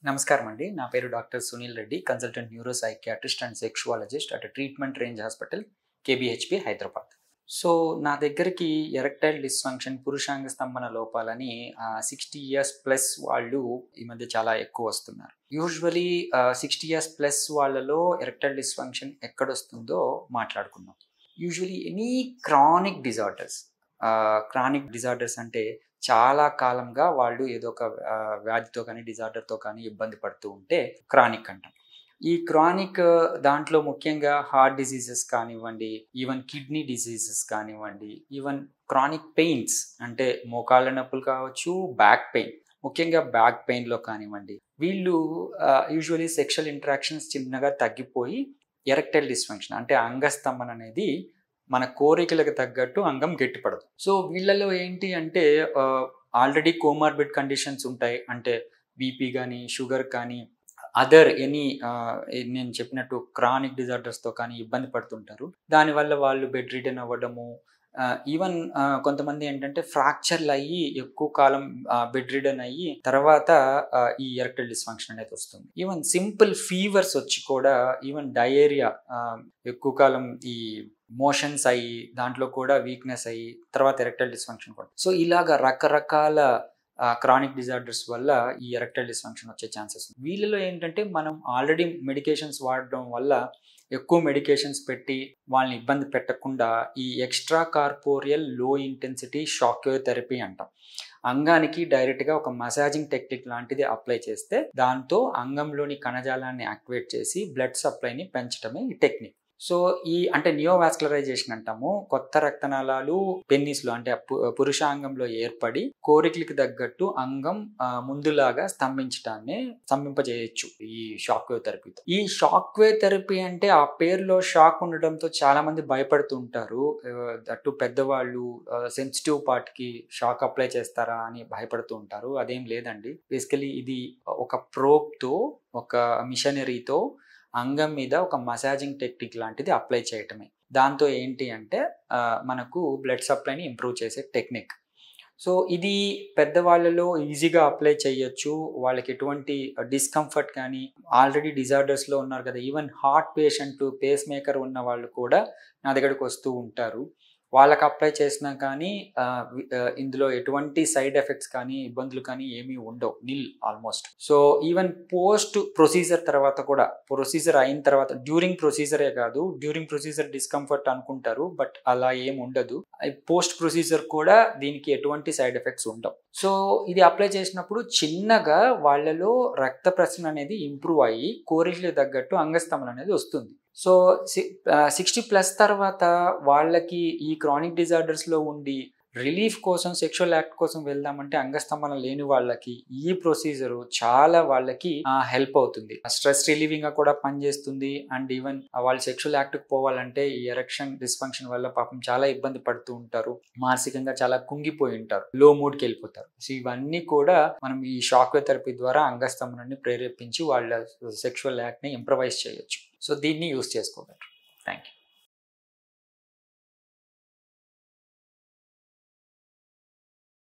నమస్కారం అండి. నా పేరు doctor Sunil Reddy, consultant neuro psychiatrist and sexologist at treatment range hospital, కేబీహెచ్పి, Hyderabad. So, నా దగ్గరికి ఎరెక్టైల్ డిస్‌ఫంక్షన్, పురుషాంగ స్తంభన లోపాలని 60 ఇయర్స్ ప్లస్ వాళ్ళు ఈ మధ్య చాలా ఎక్కువ వస్తున్నారు. యూజువల్లీ 60 ఇయర్స్ ప్లస్ వాళ్ళలో ఎరెక్టైల్ డిస్‌ఫంక్షన్ ఎక్కడొస్తుందో మాట్లాడుకుందాం. యూజువల్లీ ఎనీ క్రానిక్ డిజార్డర్స్ అంటే చాలా కాలంగా వాళ్ళు ఏదో ఒక వ్యాధితో కానీ, డిజార్డర్‌తో కానీ ఇబ్బంది పడుతూ ఉంటే క్రానిక్ అంటాం. ఈ క్రానిక్ దాంట్లో ముఖ్యంగా హార్ట్ డిసీజెస్ కానివ్వండి, ఈవెన్ కిడ్నీ డిసీజెస్ కానివ్వండి, ఈవెన్ క్రానిక్ పెయిన్స్ అంటే మోకాళ్ళ నొప్పులు కావచ్చు, బ్యాక్ పెయిన్, ముఖ్యంగా బ్యాక్ పెయిన్‌లో కానివ్వండి, వీళ్ళు యూజువల్లీ సెక్షువల్ ఇంటరాక్షన్స్ చిన్నగా తగ్గిపోయి ఎరెక్టైల్ డిస్‌ఫంక్షన్ అంటే అంగస్తంభన అనేది మన కోరికలకు తగ్గట్టు అంగం గట్టిపడదు. సో, వీళ్ళలో ఏంటి అంటే ఆల్రెడీ కోమార్బిడ్ కండిషన్స్ ఉంటాయి. అంటే బీపీ గానీ, షుగర్ కానీ, అదర్ ఎనీ నేను చెప్పినట్టు క్రానిక్ డిజార్డర్స్‌తో కానీ ఇబ్బంది పడుతుంటారు. దానివల్ల వాళ్ళు బెడ్ రిడెన్ అవ్వడము, ఈవెన్ కొంతమంది ఏంటంటే ఫ్రాక్చర్‌లయ్యి ఎక్కువ కాలం బెడ్ రిడెన్ అయ్యి తర్వాత ఈ ఎరెక్టైల్ డిస్‌ఫంక్షన్ అనేది వస్తుంది. ఈవెన్ సింపుల్ ఫీవర్స్ వచ్చి కూడా ఈవెన్ డయేరియా ఎక్కువ కాలం ఈ మోషన్స్ అయ్యి దాంట్లో కూడా వీక్‌నెస్ అయ్యి తర్వాత ఎరెక్టైల్ డిస్‌ఫంక్షన్ కూడా. సో, ఇలాగ రకరకాల క్రానిక్ డిజార్డర్స్ వల్ల ఈ ఎరెక్టైల్ డిస్‌ఫంక్షన్ వచ్చే ఛాన్సెస్ ఉంది. వీళ్ళలో ఏంటంటే మనం ఆల్రెడీ మెడికేషన్స్ వాడడం వల్ల ఎక్కువ మెడికేషన్స్ పెట్టి వాళ్ళని ఇబ్బంది పెట్టకుండా ఈ ఎక్స్‌ట్రా కార్పోరియల్ లో ఇంటెన్సిటీ షాక్ వేవ్ థెరపీ అంటాం. అంగానికి డైరెక్ట్‌గా ఒక మసాజింగ్ టెక్నిక్ లాంటిది అప్లై చేస్తే దాంతో అంగంలోని కణజాలాన్ని యాక్టివేట్ చేసి బ్లడ్ సప్లైని పెంచడమే ఈ టెక్నిక్. సో, అంటే నియోవాస్కులరైజేషన్ అంటాము. కొత్త రక్తనాళాలు పెన్నిస్‌లో అంటే పురుషాంగంలో ఏర్పడి కోరికలకు తగ్గట్టు అంగం ముందులాగా స్తంభింపజేయొచ్చు ఈ షాక్ వేవ్ థెరపీతో. ఈ షాక్ వేవ్ థెరపీ అంటే ఆ పేరులో షాక్ ఉండడంతో చాలా మంది భయపడుతూ ఉంటారు. దట్టు పెద్దవాళ్ళు సెన్సిటివ్ పార్ట్‌కి షాక్ అప్లై చేస్తారా అని భయపడుతూ ఉంటారు. అదేం లేదండి. బేసికల్లీ ఇది ఒక ప్రోబ్‌తో, ఒక మిషనరీతో అంగం మీద ఒక మసాజింగ్ టెక్నిక్ లాంటిది అప్లై చేయటమే. దాంతో ఏంటి అంటే మనకు బ్లడ్ సప్లైని ఇంప్రూవ్ చేసే టెక్నిక్. సో, ఇది పెద్దవాళ్ళలో ఈజీగా అప్లై చేయొచ్చు. వాళ్ళకి ఎటువంటి డిస్కంఫర్ట్ కానీ, ఆల్రెడీ డిజార్డర్స్‌లో ఉన్నారు కదా! Even heart patient, pacemaker ఉన్న వాళ్ళు కూడా నా దగ్గరికి వస్తూ ఉంటారు. వాళ్ళకి అప్లై చేసినా కానీ ఇందులో ఎటువంటి సైడ్ ఎఫెక్ట్స్ కానీ, ఇబ్బందులు కానీ ఏమీ ఉండవు. Nil almost. So, even post procedure తర్వాత కూడా, ప్రొసీజర్ అయిన తర్వాత డ్యూరింగ్ ప్రొసీజరే కాదు, డ్యూరింగ్ ప్రొసీజర్ డిస్కంఫర్ట్ అనుకుంటారు. బట్ అలా ఏమి ఉండదు. పోస్ట్ ప్రొసీజర్ కూడా దీనికి ఎటువంటి సైడ్ ఎఫెక్ట్స్ ఉండవు. సో, ఇది అప్లై చేసినప్పుడు చిన్నగా వాళ్ళలో రక్త ప్రసరణ అనేది ఇంప్రూవ్ అయ్యి కోరికలకు తగ్గట్టు అంగస్తంభన అనేది వస్తుంది. సో, 60 ప్లస్ తర్వాత వాళ్ళకి ఈ క్రానిక్ డిజార్డర్స్‌లో ఉండి రిలీఫ్ కోసం, సెక్షువల్ యాక్ట్ కోసం వెళ్దామంటే అంగస్తంభన లేని వాళ్ళకి ఈ ప్రొసీజర్ చాలా వాళ్ళకి హెల్ప్ అవుతుంది. స్ట్రెస్ రిలీవింగ్‌గా కూడా పనిచేస్తుంది. అండ్ ఈవెన్ వాళ్ళు సెక్షువల్ యాక్ట్‌కి పోవాలంటే ఈ ఎరెక్షన్ డిస్‌ఫంక్షన్ వల్ల పాపం చాలా ఇబ్బంది పడుతూ ఉంటారు. మానసికంగా చాలా కుంగిపోయి ఉంటారు. లో మూడ్‌కి వెళ్ళిపోతారు. సో, ఇవన్నీ కూడా మనం ఈ షాక్ వేవ్ థెరపీ ద్వారా అంగస్తంభనాన్ని ప్రేరేపించి వాళ్ళ సెక్షువల్ యాక్ట్‌ని ఇంప్రవైజ్ చేయొచ్చు. సో, దీన్ని యూజ్ చేసుకోగలరు. Thank you.